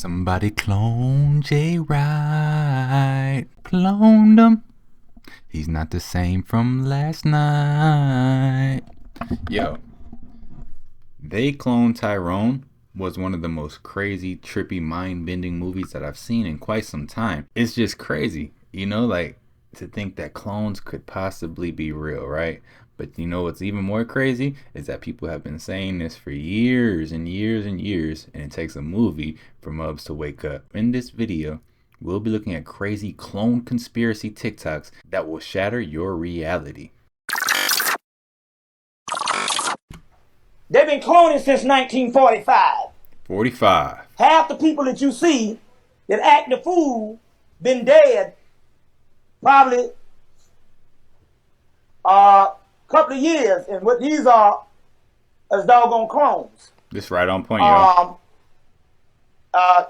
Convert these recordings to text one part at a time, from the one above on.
Somebody clone J right. Cloned him. He's not the same from last night. Yo, They Cloned Tyrone was one of the most crazy, trippy, mind-bending movies that I've seen in quite some time. It's just crazy, you know, like to think that clones could possibly be real, right? But you know what's even more crazy is that people have been saying this for years and years and years, and it takes a movie for mubs to wake up. In this video, we'll be looking at crazy clone conspiracy TikToks that will shatter your reality. They've been cloning since 1945. 45. Half the people that you see that act the fool been dead probably a couple of years, and what these are is doggone clones. This right on point, y'all.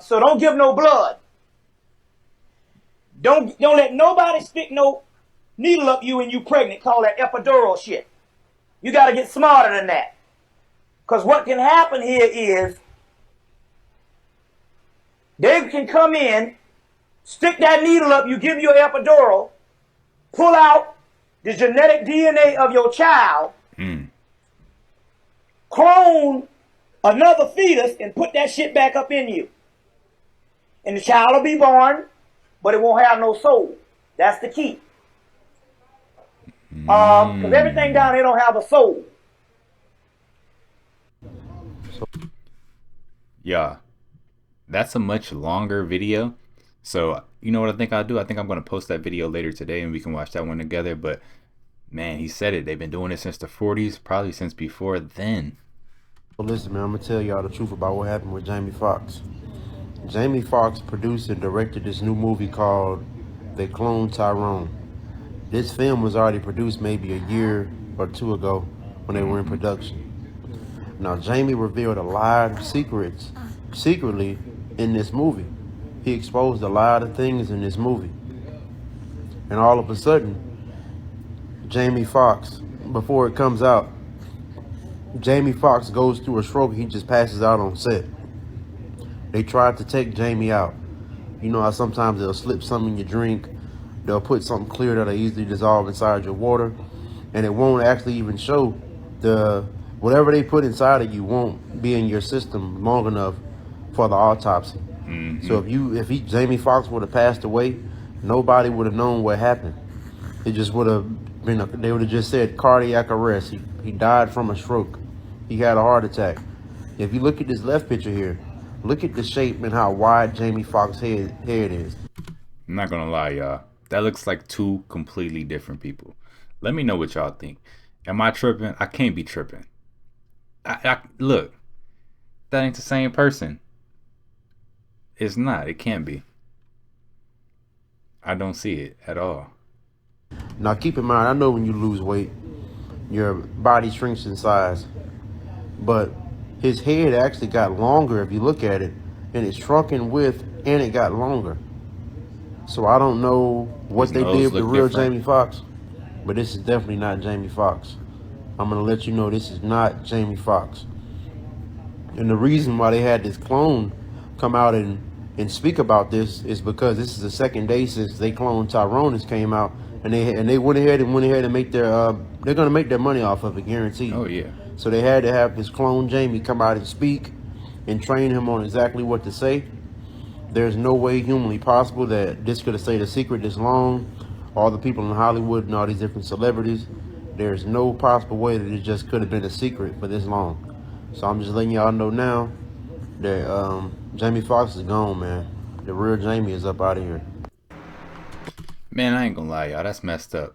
So don't give no blood. Don't let nobody stick no needle up you when you pregnant. Call that epidural shit. You got to get smarter than that. Because what can happen here is they can come in, stick that needle up, you give your epidural, pull out the genetic DNA of your child, clone another fetus, and put that shit back up in you. And the child will be born, but it won't have no soul. That's the key. Because everything down here don't have a soul. Yeah, that's a much longer video. So you know what I think I'll do? I think I'm going to post that video later today and we can watch that one together. But man, he said it. They've been doing it since the 40s, probably since before then. Well, listen, man, I'm going to tell y'all the truth about what happened with Jamie Foxx. Jamie Foxx produced and directed this new movie called They Cloned Tyrone. This film was already produced maybe a year or two ago when they were in production. Now, Jamie revealed a lot of secrets secretly in this movie. He exposed a lot of things in this movie. And all of a sudden, Jamie Foxx, before it comes out, Jamie Foxx goes through a stroke. He just passes out on set. They tried to take Jamie out. You know how sometimes they'll slip something in your drink. They'll put something clear that'll easily dissolve inside your water. And it won't actually even show whatever they put inside of you won't be in your system long enough for the autopsy. So if Jamie Foxx would have passed away, nobody would have known what happened. It just would have been they would have just said cardiac arrest. He died from a stroke. He had a heart attack. If you look at this left picture here, look at the shape and how wide Jamie Foxx's head is. I'm not gonna lie, y'all. That looks like two completely different people. Let me know what y'all think. Am I tripping? I can't be tripping. Look, that ain't the same person. It's not. It can't be. I don't see it at all. Now keep in mind, I know when you lose weight, your body shrinks in size. But his head actually got longer if you look at it. And it shrunk in width and it got longer. So I don't know what they did with the real Jamie Foxx. But this is definitely not Jamie Foxx. I'm going to let you know this is not Jamie Foxx. And the reason why they had this clone come out and speak about this is because this is the second day since They Cloned Tyrone came out, and they went ahead and make their they're going to make their money off of it, guaranteed. Oh yeah. So they had to have this clone Jamie come out and speak and train him on exactly what to say. There's no way humanly possible that this could have stayed a secret this long. All the people in Hollywood and all these different celebrities, there's no possible way that it just could have been a secret for this long. So I'm just letting y'all know now that Jamie Foxx is gone, man. The real Jamie is up out of here. Man, I ain't gonna lie, y'all. That's messed up.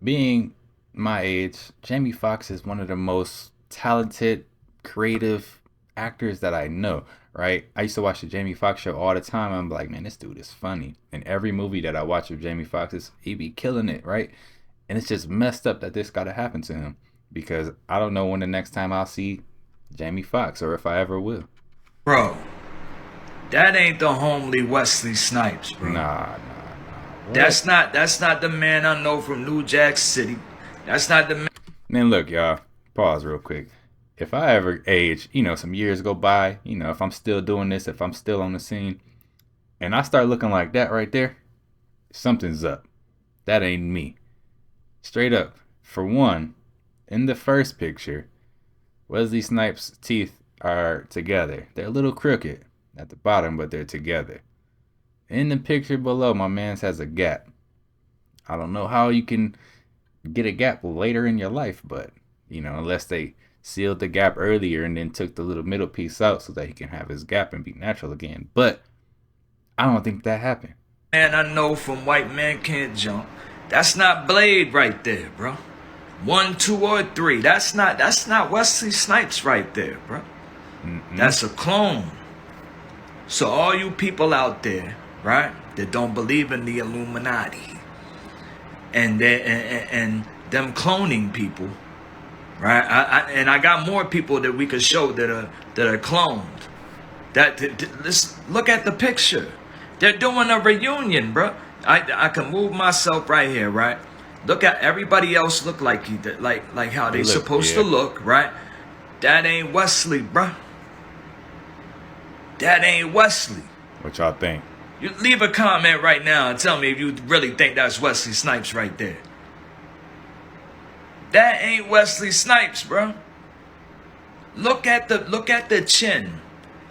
Being my age, Jamie Foxx is one of the most talented, creative actors that I know, right? I used to watch the Jamie Foxx show all the time. I'm like, man, this dude is funny. And every movie that I watch of Jamie Foxx, he be killing it, right? And it's just messed up that this gotta happen to him, because I don't know when the next time I'll see Jamie Foxx, or if I ever will. Bro, that ain't the homely Wesley Snipes, bro. Nah. That's not the man I know from New Jack City. That's not the man. Man, look, y'all. Pause real quick. if I ever age, you know, some years go by, you know, if I'm still doing this, if I'm still on the scene, and I start looking like that right there, something's up. That ain't me. Straight up. For one, in the first picture, Wesley Snipes' teeth are together. They're a little crooked at the bottom, but they're together. In the picture below, my man's has a gap. I don't know how you can get a gap later in your life, but, you know, unless they sealed the gap earlier and then took the little middle piece out so that he can have his gap and be natural again. But I don't think that happened. Man, I know from White Man Can't Jump. That's not Blade right there, bro. 1, 2, or 3. That's not Wesley Snipes right there, bro. That's a clone. So all you people out there, right, that don't believe in the Illuminati and them cloning people, right? I got more people that we could show that are cloned. Let's look at the picture. They're doing a reunion, bro. I can move myself right here, right? Look at everybody else look like how they supposed to look, right? That ain't Wesley, bro. That ain't Wesley. What y'all think? You leave a comment right now and tell me if you really think that's Wesley Snipes right there. That ain't Wesley Snipes, bro. Look at the chin.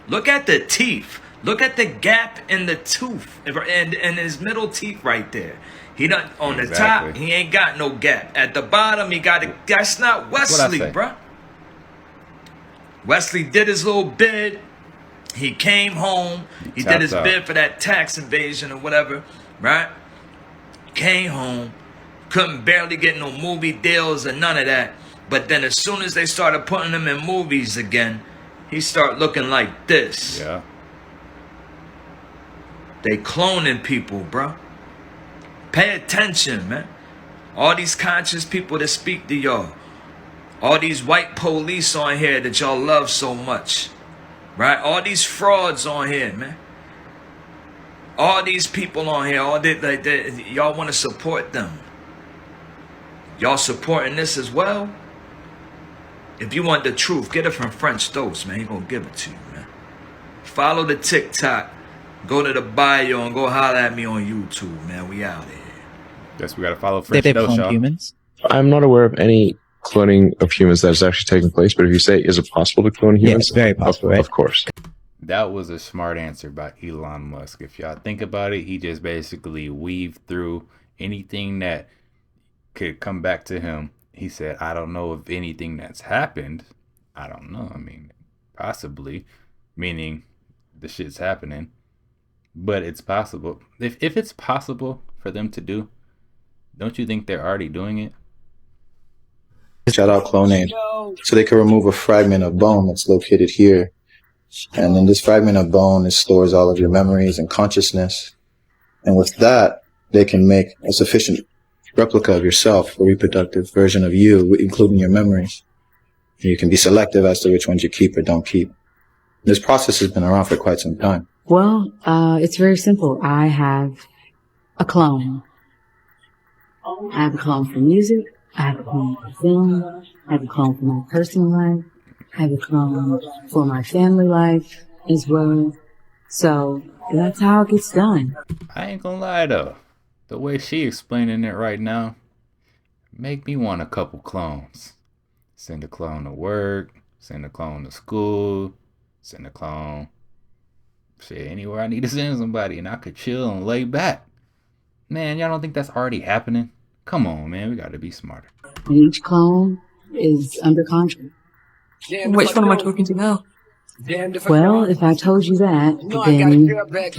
Look at the teeth. Look at the gap in the tooth and his middle teeth right there. He done on the top. He ain't got no gap. At the bottom, he got a. That's not Wesley, bro. Wesley did his little bid. He came home. He did his bid for that tax invasion or whatever, right? Came home. Couldn't barely get no movie deals or none of that. But then as soon as they started putting him in movies again, he started looking like this. Yeah. They cloning people, bro. Pay attention, man. All these conscious people that speak to y'all. All these white police on here that y'all love so much. Right? All these frauds on here, man. All these people on here, y'all want to support them. Y'all supporting this as well? If you want the truth, get it from French Toast, man. He gonna give it to you, man. Follow the TikTok. Go to the bio and go holler at me on YouTube, man. We out here. Guess we gotta follow French They Toast, clone y'all. humans? I'm not aware of any cloning of humans that has actually taken place, but if you say, is it possible to clone humans? Yes, very possible, right? Of course. That was a smart answer by Elon Musk. If y'all think about it, he just basically weaved through anything that could come back to him. He said, I don't know of anything that's happened. I don't know. I mean, possibly, meaning the shit's happening. But it's possible. If it's possible for them to do, don't you think they're already doing it? Shout out CLONED. So they can remove a fragment of bone that's located here. And in this fragment of bone, it stores all of your memories and consciousness. And with that, they can make a sufficient replica of yourself, a reproductive version of you, including your memories. You can be selective as to which ones you keep or don't keep. This process has been around for quite some time. Well, it's very simple. I have a clone. I have a clone for music. I have a clone for film. I have a clone for my personal life. I have a clone for my family life as well. So that's how it gets done. I ain't gonna lie though. The way she explaining it right now, make me want a couple clones. Send a clone to work, send a clone to school, send a clone shit anywhere I need to send somebody and I could chill and lay back. Man, y'all don't think that's already happening? Come on, man, we gotta be smarter. And each clone is under contract. Which one am I talking to now? Well, if I told you that, then, you know, Breach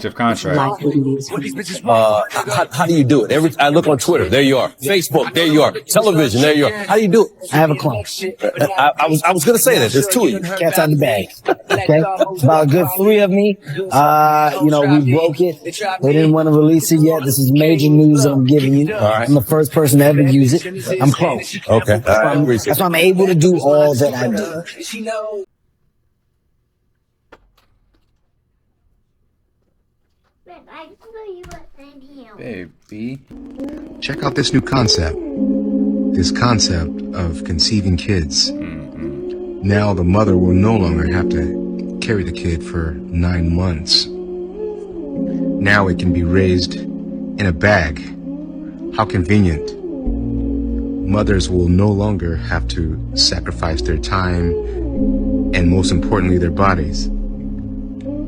of contract. life wouldn't be as fun. How do you do it? I look on Twitter, there you are. Facebook, there you are. Television, there you are. How do you do it? I have a clone. I was gonna say that. There's two of you. Cat's out the bag. Okay? About a good 3 of me. We broke it. They didn't want to release it yet. This is major news that I'm giving you. All right. I'm the first person to ever use it. I'm close. Okay. That's why I'm able to do all that I do. Baby. Check out this new concept. this concept of conceiving kids. Now the mother will no longer have to carry the kid for 9 months. Now it can be raised in a bag. How convenient. Mothers will no longer have to sacrifice their time and, most importantly, their bodies.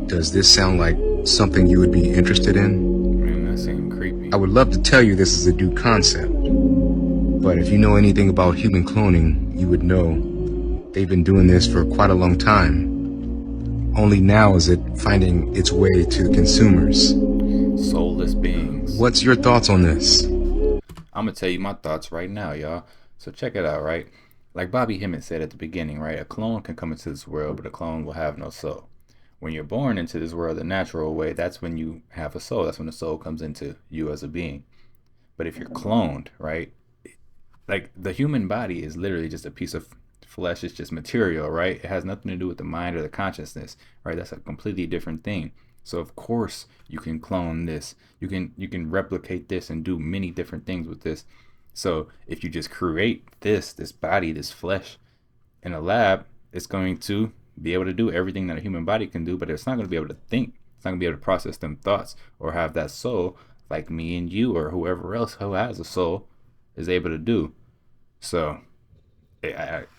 Does this sound like something you would be interested in? Man, that seemed creepy. I would love to tell you this is a new concept, but if you know anything about human cloning, you would know they've been doing this for quite a long time. Only now is it finding its way to the consumers. Soulless beings. What's your thoughts on this? I'm gonna tell you my thoughts right now, y'all. So check it out, right? Like Bobby Hemmett said at the beginning, right? A clone can come into this world, but a clone will have no soul. When you're born into this world the natural way, that's when you have a soul. That's when the soul comes into you as a being. But if you're cloned, right? Like the human body is literally just a piece of flesh. It's just material, right? It has nothing to do with the mind or the consciousness, right? That's a completely different thing. So of course you can clone this. You can replicate this and do many different things with this. So if you just create this body, this flesh in a lab, it's going to be able to do everything that a human body can do, but it's not going to be able to think. It's not going to be able to process them thoughts or have that soul like me and you or whoever else who has a soul is able to do. So,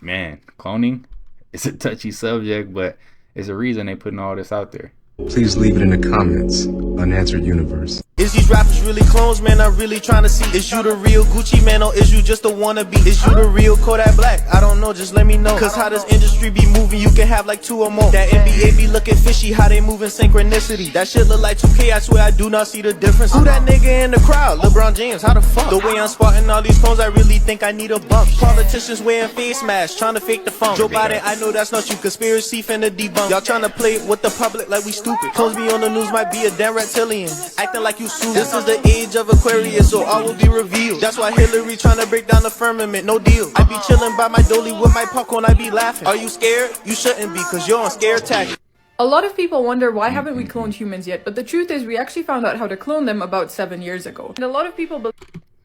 man, cloning is a touchy subject, but it's a reason they're putting all this out there. Please leave it in the comments. Unanswered Universe. Is these rappers really clones, man? I'm really trying to see. Is you the real Gucci man or is you just a wannabe? Is you the real Kodak Black? I don't know, just let me know. Cause how this industry be moving, you can have like 2 or more. That NBA be looking fishy, how they move in synchronicity. That shit look like 2K, I swear I do not see the difference. Who that nigga in the crowd? LeBron James, how the fuck? The way I'm spotting all these clones, I really think I need a bump. Politicians wearing face masks, trying to fake the funk. Joe Biden, I know that's not you. Conspiracy finna debunk. Y'all trying to play with the public like we stupid. Clones be on the news, might be a damn reptilian. Acting like you sued. This is the age of Aquarius, so all will be revealed. That's why Hillary trying to break down the firmament, no deal. I be chilling by my dolly with my popcorn, I be laughing. Are you scared? You shouldn't be, cause you're on scare tactic. A lot of people wonder why haven't we cloned humans yet, but the truth is we actually found out how to clone them about 7 years ago. And a lot of people believe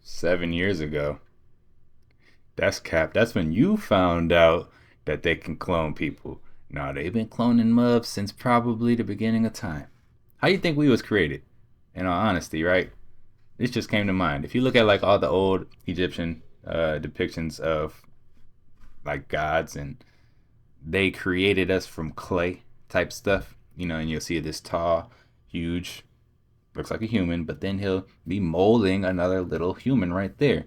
7 years ago? That's cap. That's when you found out that they can clone people. Nah, they've been cloning mubs since probably the beginning of time. How you think we was created? In all honesty, right? This just came to mind. If you look at like all the old Egyptian depictions of like gods, and they created us from clay type stuff, you know, and you'll see this tall, huge, looks like a human, but then he'll be molding another little human right there.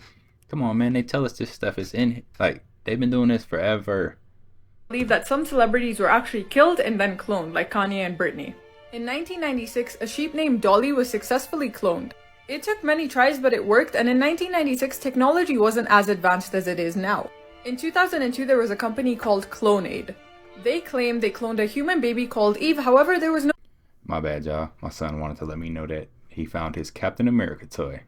Come on, man, they tell us this stuff is in, like, they've been doing this forever. Believe that some celebrities were actually killed and then cloned, like Kanye and Britney. In 1996, a sheep named Dolly was successfully cloned. It took many tries, but it worked, and in 1996, technology wasn't as advanced as it is now. In 2002, there was a company called CLONED. They claimed they cloned a human baby called Eve, however, there was no— My bad, y'all. My son wanted to let me know that he found his Captain America toy.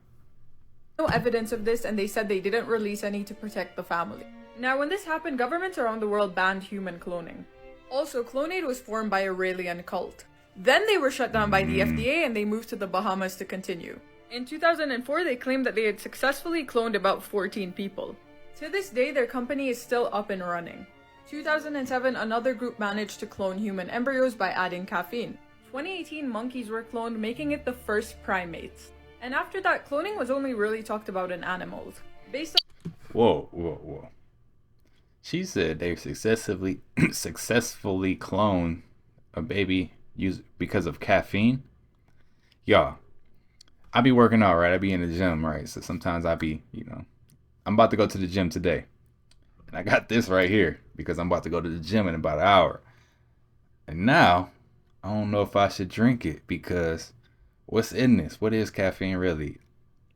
No evidence of this, and they said they didn't release any to protect the family. Now, when this happened, governments around the world banned human cloning. Also, CLONED was formed by a Raelian cult. Then they were shut down by the FDA and they moved to the Bahamas to continue. In 2004, they claimed that they had successfully cloned about 14 people. To this day, their company is still up and running. 2007, another group managed to clone human embryos by adding caffeine. 2018, monkeys were cloned, making it the first primates. And after that, cloning was only really talked about in animals. Based on— Whoa. She said they successfully cloned a baby because of caffeine. Y'all, I be working out, right? I be in the gym, right? So sometimes I be, you know, I'm about to go to the gym today. And I got this right here because I'm about to go to the gym in about an hour. And now, I don't know if I should drink it because what's in this? What is caffeine really?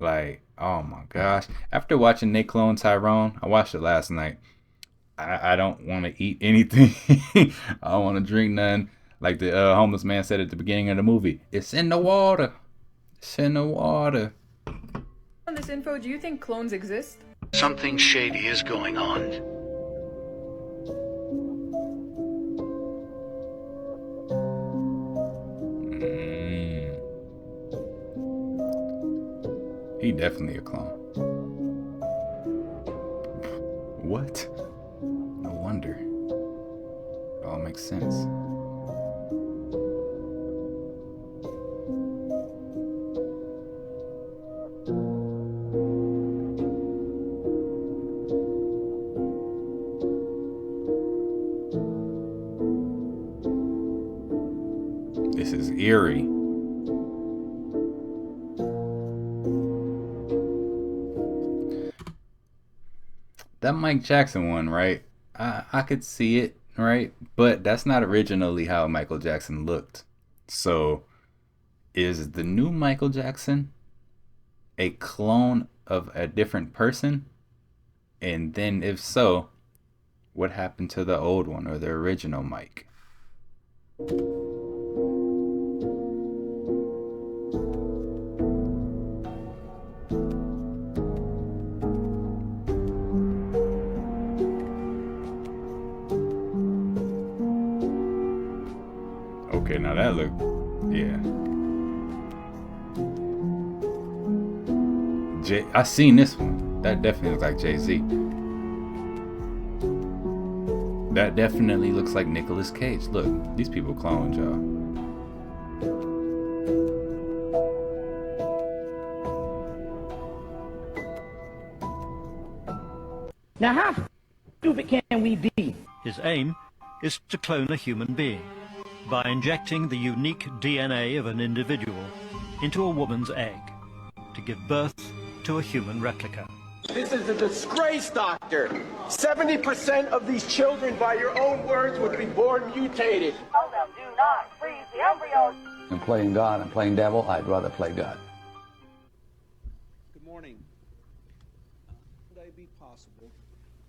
Like, oh my gosh. After watching They Clone Tyrone, I watched it last night. I don't want to eat anything. I don't want to drink nothing. Like the homeless man said at the beginning of the movie, it's in the water. It's in the water. On this info, do you think clones exist? Something shady is going on. He definitely a clone. makes sense. This is eerie. That Mike Jackson one, right? I could see it, right? But that's not originally how Michael Jackson looked. So, is the new Michael Jackson a clone of a different person? And then, if so, what happened to the old one or the original Mike? Okay, now that look, yeah. I seen this one. That definitely looks like Jay-Z. That definitely looks like Nicolas Cage. Look, these people cloned, y'all. Now, how stupid can we be? His aim is to clone a human being by injecting the unique DNA of an individual into a woman's egg to give birth to a human replica. This is a disgrace, Doctor. 70% of these children, by your own words, would be born mutated. Tell them, do not freeze the embryos. I'm playing God, I'm playing devil, I'd rather play God. Good morning. Would it be possible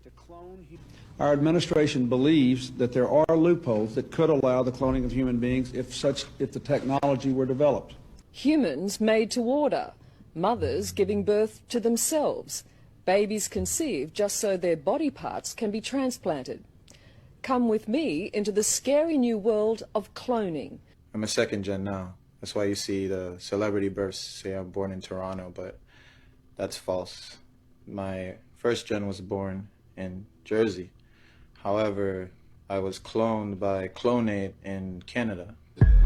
to clone humans? Our administration believes that there are loopholes that could allow the cloning of human beings if the technology were developed. Humans made to order, mothers giving birth to themselves, babies conceived just so their body parts can be transplanted. Come with me into the scary new world of cloning. I'm a second gen now. That's why you see the celebrity births say I'm born in Toronto, but that's false. My first gen was born in Jersey. However, I was cloned by CLONED in Canada.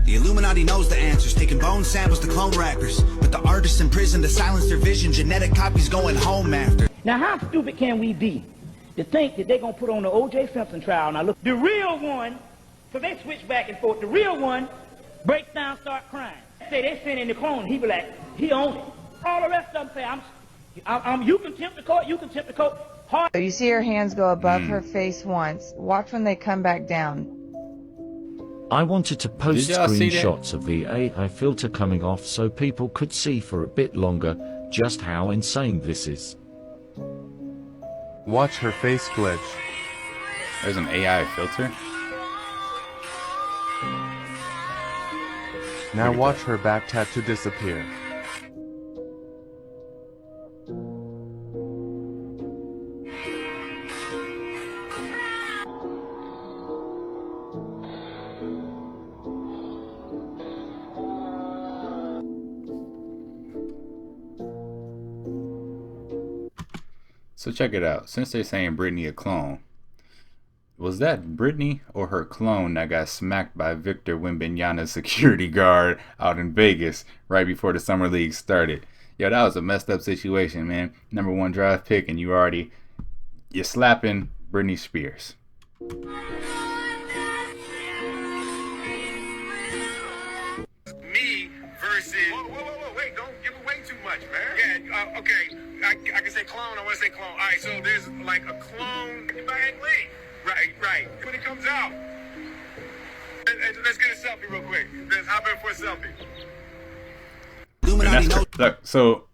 The Illuminati knows the answers, taking bone samples to clone rappers. But the artists in prison to silence their vision, genetic copies going home after. Now, how stupid can we be to think that they're going to put on the O.J. Simpson trial? Now, look, the real one, because they switch back and forth, the real one breaks down, start crying. Say they send in the clone, he be like, he owns it. All the rest of them say, you contempt the court, you contempt the court. Hart. You see her hands go above her face once. Watch when they come back down. I wanted to post screenshots of the AI filter coming off so people could see for a bit longer just how insane this is. Watch her face glitch. There's an AI filter? Now watch her back tattoo disappear. So check it out. Since they're saying Britney a clone, was that Britney or her clone that got smacked by Victor Wembanyama's security guard out in Vegas right before the Summer League started? Yo, that was a messed up situation, man. #1 draft pick and you're slapping Britney Spears. Me versus... Whoa, wait, don't give away too much, man. Yeah, okay. I can say clone, I want to say clone. All right, so there's like a clone by Ang Lee. Right. When it comes out, let's get a selfie real quick. Let's hop in for a selfie. Look, so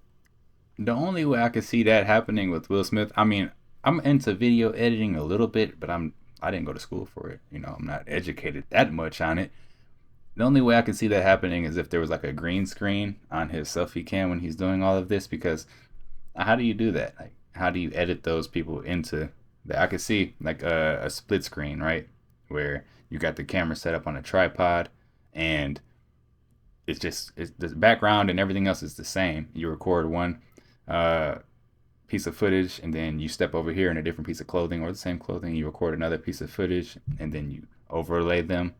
the only way I could see that happening with Will Smith, I mean, I'm into video editing a little bit, but I didn't go to school for it. You know, I'm not educated that much on it. The only way I can see that happening is if there was like a green screen on his selfie cam when he's doing all of this, because how do you do that? Like, how do you edit those people into that? I could see like a split screen, right? Where you got the camera set up on a tripod and it's the background and everything else is the same. You record one piece of footage and then you step over here in a different piece of clothing or the same clothing. You record another piece of footage and then you overlay them,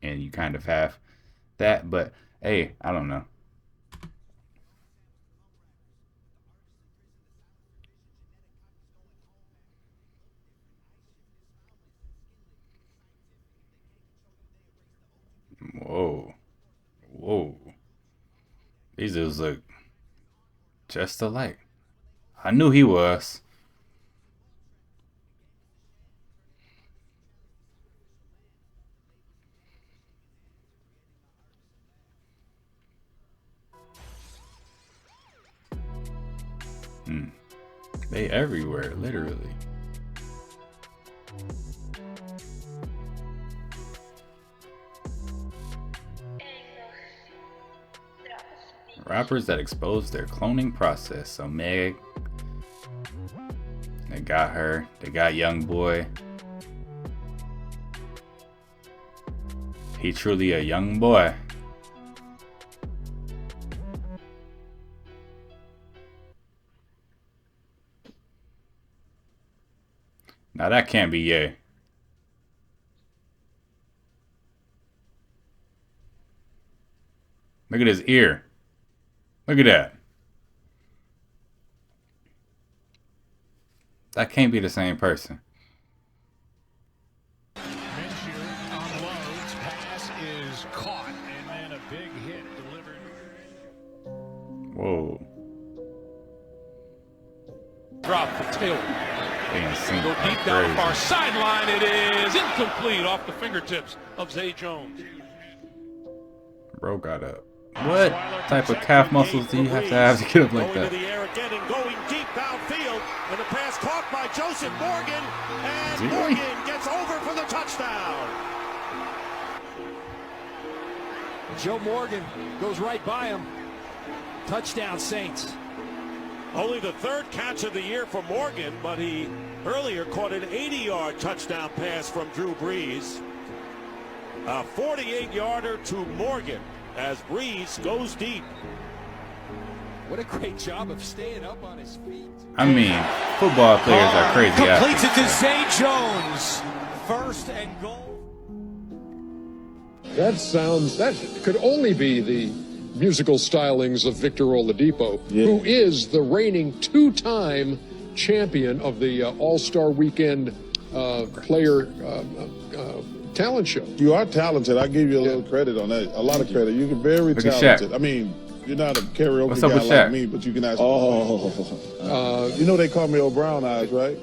and you kind of have that. But hey, I don't know. Whoa. Whoa. These dudes look just alike. I knew he was. They everywhere, literally. Rappers that expose their cloning process. So Meg, they got her. They got Young Boy. He truly a young boy. Now that can't be Ye. Look at his ear. Look at that. That can't be the same person. Unloads, pass is caught, and then a big hit delivered. Whoa. Drop for Taylor. Go deep down the far sideline. It is incomplete off the fingertips of Zay Jones. Bro got up. What type of calf muscles do you have to get up like that? Going to the air again and going deep downfield. And the pass caught by Joseph Morgan. And Morgan gets over for the touchdown. Joe Morgan goes right by him. Touchdown, Saints. Only the third catch of the year for Morgan, but he earlier caught an 80-yard touchdown pass from Drew Brees. A 48-yarder to Morgan as Brees goes deep. What a great job of staying up on his feet. I mean, football players are crazy Completes athletes. it to Zay Jones. First and goal. That could only be the musical stylings of Victor Oladipo, who is the reigning two-time champion of the All-Star Weekend player talent show. You are talented. I give you a little credit on that. A lot of credit. You're very talented. I mean, you're not a karaoke guy like me, but you can ask. You know they call me O'Brown Eyes, right?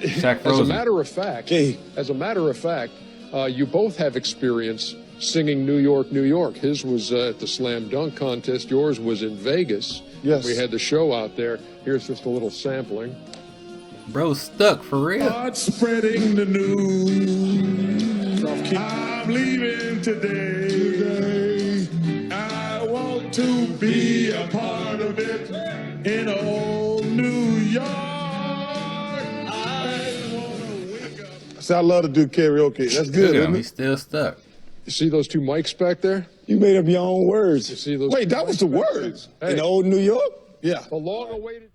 As a matter of fact, you both have experience singing New York, New York. His was at the Slam Dunk Contest. Yours was in Vegas. Yes. We had the show out there. Here's just a little sampling. Bro, stuck for real. Start spreading the news. I'm leaving today. I want to be a part of it in old New York. I love to do karaoke. That's good. Isn't it? He's still stuck. You see those two mics back there? You made up your own words. You see those? Wait, that was the words. Hey. In old New York? Yeah. The long-awaited.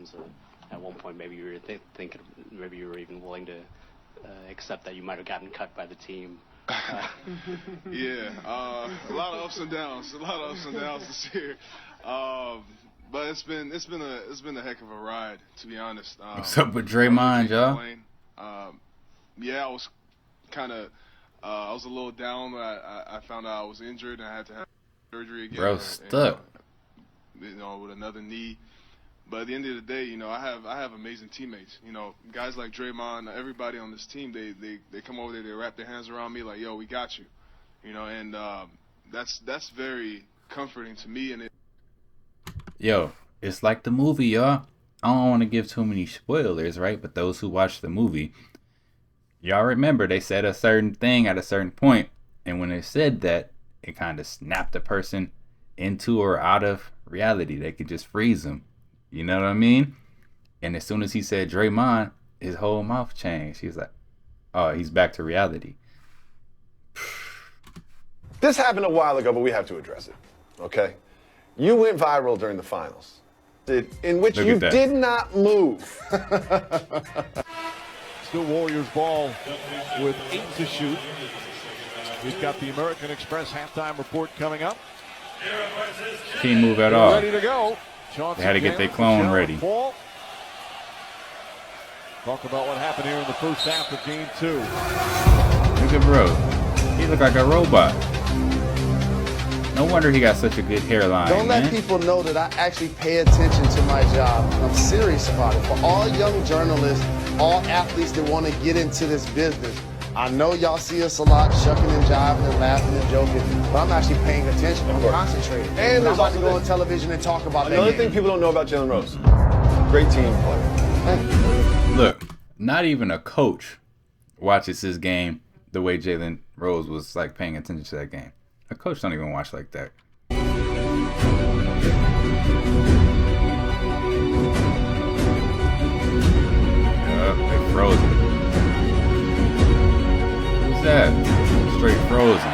So at one point, maybe you were thinking, maybe you were even willing to accept that you might have gotten cut by the team. Yeah, a lot of ups and downs. A lot of ups and downs this year. But it's been a heck of a ride, to be honest. What's up with Draymond, y'all? Yeah, I was kind of, I was a little down. I found out I was injured and I had to have surgery again. Bro, stuck. You know, with another knee. But at the end of the day, you know, I have amazing teammates. You know, guys like Draymond, everybody on this team, they come over there, they wrap their hands around me like, yo, we got you. You know, and that's very comforting to me. And Yo, it's like the movie, y'all. I don't want to give too many spoilers, right? But those who watch the movie, y'all remember they said a certain thing at a certain point, and when they said that, it kind of snapped a person into or out of reality. They could just freeze them. You know what I mean? And as soon as he said Draymond, his whole mouth changed. He's like, oh, he's back to reality. This happened a while ago, but we have to address it, okay? You went viral during the finals, in which you did not move. Still Warriors ball with 8 to shoot. We've got the American Express halftime report coming up. Can't move at all. Ready to go. They had to get their clone ready. Talk about what happened here in the first half of game 2. Look at Rose. He looked like a robot. No wonder he got such a good hairline. Don't let people know that I actually pay attention to my job. I'm serious about it. For all young journalists, all athletes that want to get into this business, I know y'all see us a lot shucking and jiving and laughing and joking, but I'm actually paying attention. I'm concentrating. And I'm about to go on television and talk about that. Another thing people don't know about Jalen Rose. Great team player. Thank you. Look, not even a coach watches his game the way Jalen Rose was like paying attention to that game. A coach don't even watch like that. They frozen. Who's that? Straight frozen.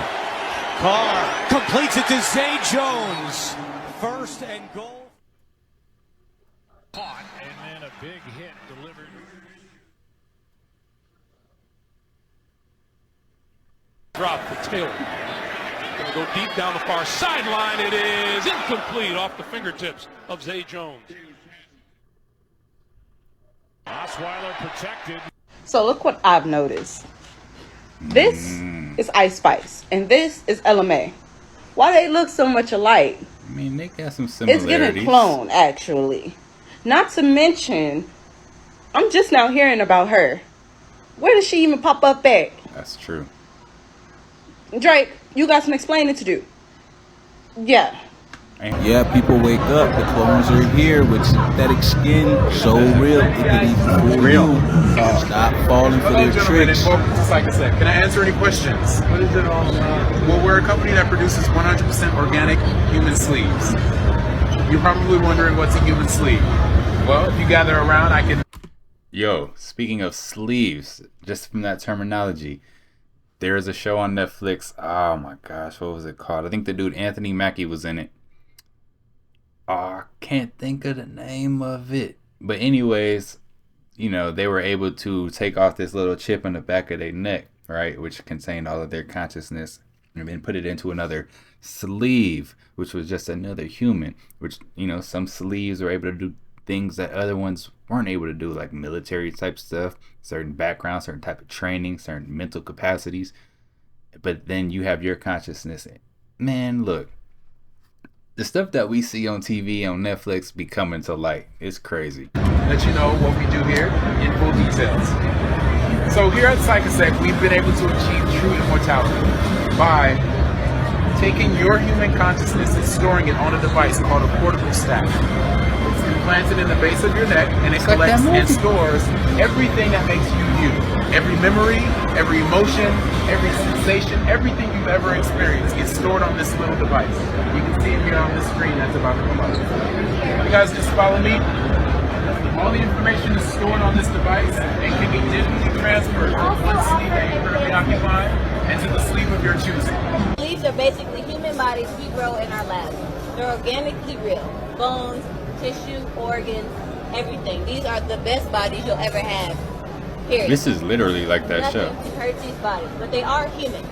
Carr completes it to Zay Jones. First and goal. Caught, and then a big hit delivered. Drop for Taylor. Going to go deep down the far sideline. It is incomplete off the fingertips of Zay Jones. Osweiler protected. So look what I've noticed. This is Ice Spice, and this is LMA. Why they look so much alike? I mean, they got some similarities. It's giving clone, actually. Not to mention, I'm just now hearing about her. Where does she even pop up at? That's true. Drake, you got some explaining to do. Yeah. Yeah, people wake up. The clones are here with synthetic skin, so real it can even fool you. Stop falling for their tricks. Psychosec. Can I answer any questions? What is it all about? Well, we're a company that produces 100% organic human sleeves. You're probably wondering what's a human sleeve. Well, if you gather around, I can... Yo, speaking of sleeves, just from that terminology, there is a show on Netflix. Oh my gosh, what was it called? I think the dude Anthony Mackie was in it. Oh, I can't think of the name of it. But anyways, you know, they were able to take off this little chip on the back of their neck, right? Which contained all of their consciousness, and then put it into another sleeve, which was just another human, which, you know, some sleeves were able to do things that other ones weren't able to do, like military type stuff, certain backgrounds, certain type of training, certain mental capacities. But then you have your consciousness. Man, look. The stuff that we see on TV, on Netflix, be coming to light. It's crazy. Let you know what we do here in full details. So here at Psychosec, we've been able to achieve true immortality by taking your human consciousness and storing it on a device called a portable stack. It's implanted in the base of your neck, and it collects and stores everything that makes you you. Every memory, every emotion, every sensation, everything you've ever experienced gets stored on this little device. You can see it here on this screen that's about to come up. You guys just follow me. All the information is stored on this device and can be digitally transferred from one sleeve that you currently occupy into the sleeve of your choosing. Sleeves are basically human bodies we grow in our labs. They're organically real. Bones, tissue, organs, everything. These are the best bodies you'll ever have. Period. This is literally like that show. Nothing hurts these bodies, but they are human.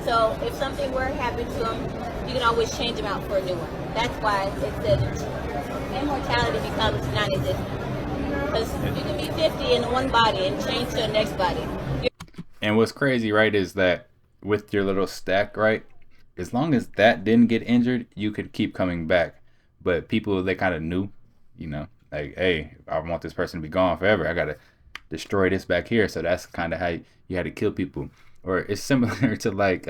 So if something were to happen to them, you can always change them out for a new one. That's why it says immortality becomes non-existent. Because you can be 50 in one body and change to the next body. And what's crazy, right, is that with your little stack, right, as long as that didn't get injured, you could keep coming back. But people, they kind of knew, you know, like, hey, I want this person to be gone forever. I got to destroy this back here. So that's kind of how you had to kill people. Or it's similar to like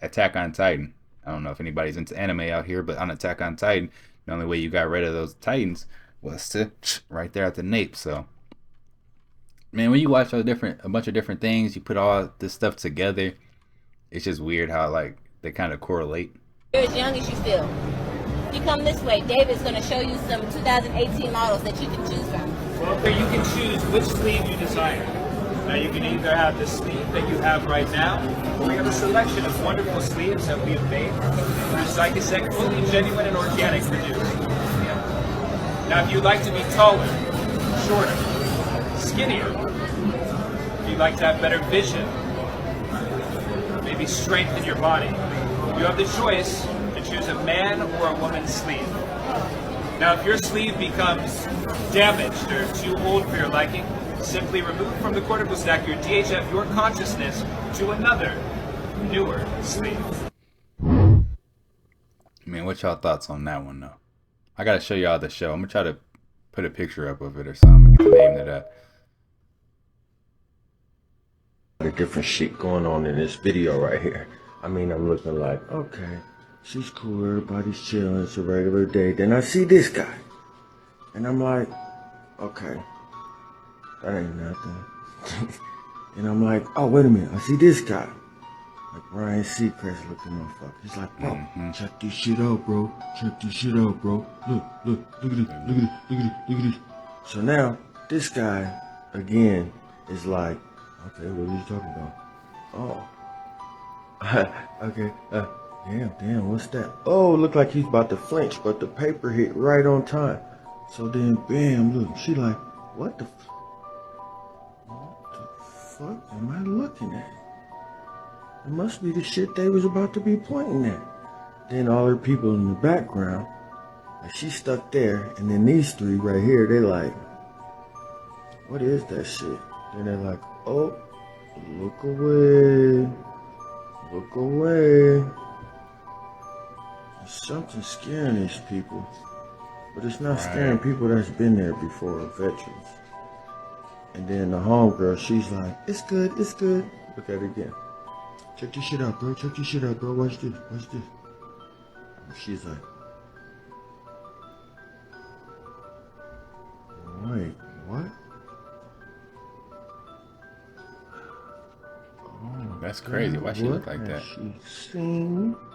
Attack on Titan. I don't know if anybody's into anime out here, but on Attack on Titan, the only way you got rid of those Titans was to right there at the nape. So, man, when you watch a bunch of different things, you put all this stuff together, it's just weird how like they kind of correlate. You're as young as you feel. If you come this way, David's going to show you some 2018 models that you can choose from. Well, you can choose which sleeve you desire. Now you can either have the sleeve that you have right now, or we have a selection of wonderful sleeves that we have made through Psychosec, fully genuine and organic produced. Now if you'd like to be taller, shorter, skinnier, If you'd like to have better vision, maybe strength in your body, you have the choice to choose a man or a woman's sleeve. Now, if your sleeve becomes damaged or too old for your liking, simply remove from the cortical stack your DHF, your consciousness, to another, newer sleeve. Man, what y'all thoughts on that one, though? I gotta show y'all the show. I'm gonna try to put a picture up of it or something. Get the name of that. The different shit going on in this video right here. I mean, I'm looking like, okay, she's cool, everybody's chilling, it's a regular day. Then I see this guy, and I'm like, okay, that ain't nothing. And I'm like, oh, wait a minute, I see this guy. Like Ryan Seacrest looking motherfucker. He's like, bro, check this shit out, bro. Check this shit out, bro. Look at this, look at this, look at this. So now, this guy, again, is like, okay, what are you talking about? Oh. Okay, damn, what's that? Oh, look like he's about to flinch, but the paper hit right on time. So then, bam, look, she like, what the fuck am I looking at? It must be the shit they was about to be pointing at. Then all her people in the background, like she's stuck there, and then these three right here, they like, what is that shit? Then they're like, oh, look away. Look away. There's something scaring these people. But it's not scaring people that's been there before, veterans. And then the homegirl, she's like, it's good, it's good. Look at it again. Check this shit out, bro. Check this shit out, bro. Watch this, watch this. And she's like, wait, what? That's crazy. Why she look like that?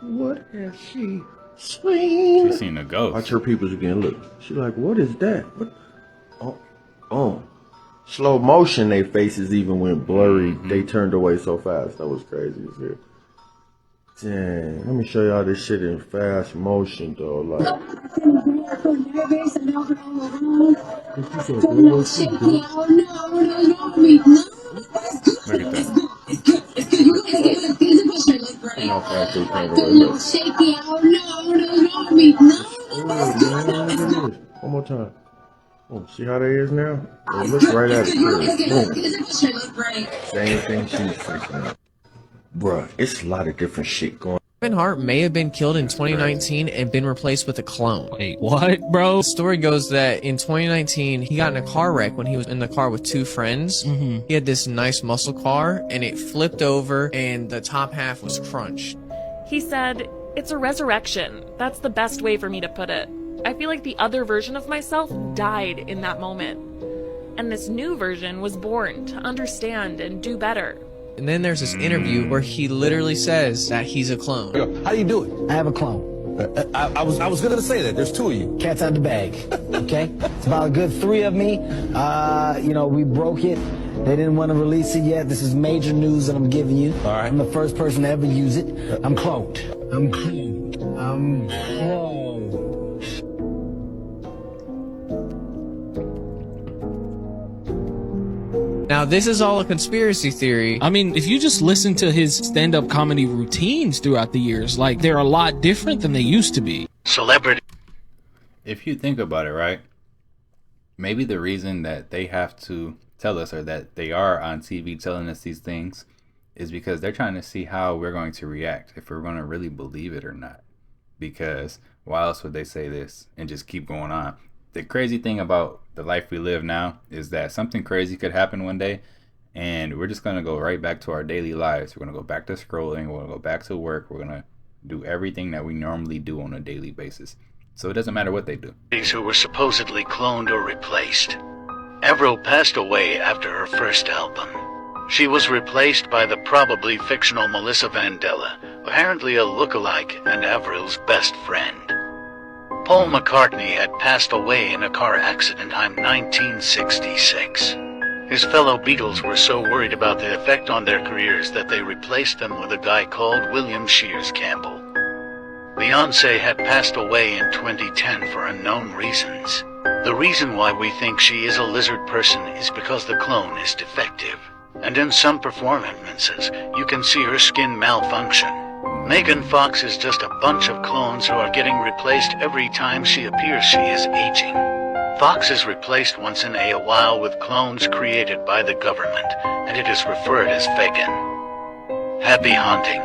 What has she seen? She seen a ghost. Watch her peoples again. Look. She like, what is that? What? Oh. Slow motion, they faces even went blurry. They turned away so fast. That was crazy as hell. Dang. Let me show y'all this shit in fast motion, though. Like. Look at that. One more time. Oh, see how they is now? They look right at it. Same thing she's freaking out. Bruh, it's a lot of different shit going on. Kevin Hart may have been killed in 2019 and been replaced with a clone. Wait, what, bro? The story goes that in 2019, he got in a car wreck when he was in the car with two friends. He had this nice muscle car, and it flipped over, and the top half was crunched. He said, "It's a resurrection. That's the best way for me to put it. I feel like the other version of myself died in that moment. And this new version was born to understand and do better." And then there's this interview where he literally says that he's a clone. How do you do it? I have a clone. I was gonna say that. There's two of you. Cat's out the bag. Okay? It's about a good 3 of me. We broke it. They didn't want to release it yet. This is major news that I'm giving you. All right. I'm the first person to ever use it. I'm cloned. I'm cloned. I'm cloned. Now, this is all a conspiracy theory. I mean, if you just listen to his stand-up comedy routines throughout the years, like, they're a lot different than they used to be. Celebrity. If you think about it, right? Maybe the reason that they have to tell us, or that they are on TV telling us these things, is because they're trying to see how we're going to react, if we're going to really believe it or not. Because why else would they say this and just keep going on? The crazy thing about the life we live now is that something crazy could happen one day, and we're just going to go right back to our daily lives. We're going to go back to scrolling. We're going to go back to work. We're going to do everything that we normally do on a daily basis. So it doesn't matter what they do. Who were supposedly cloned or replaced. Avril passed away after her first album. She was replaced by the probably fictional Melissa Vandella, apparently a lookalike and Avril's best friend. Paul McCartney had passed away in a car accident in 1966. His fellow Beatles were so worried about the effect on their careers that they replaced them with a guy called William Shears Campbell. Beyoncé had passed away in 2010 for unknown reasons. The reason why we think she is a lizard person is because the clone is defective. And in some performances, you can see her skin malfunction. Megan Fox is just a bunch of clones who are getting replaced every time she appears. She is aging. Fox is replaced once in a while with clones created by the government, and it is referred as vegan. Happy hunting.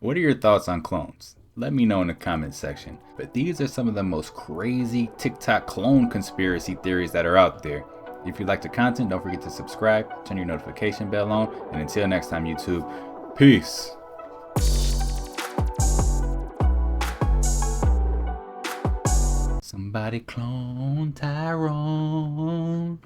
What are your thoughts on clones? Let me know in the comments section. But these are some of the most crazy TikTok clone conspiracy theories that are out there. If you like the content, don't forget to subscribe, turn your notification bell on, and until next time, YouTube, peace. Somebody clone Tyrone.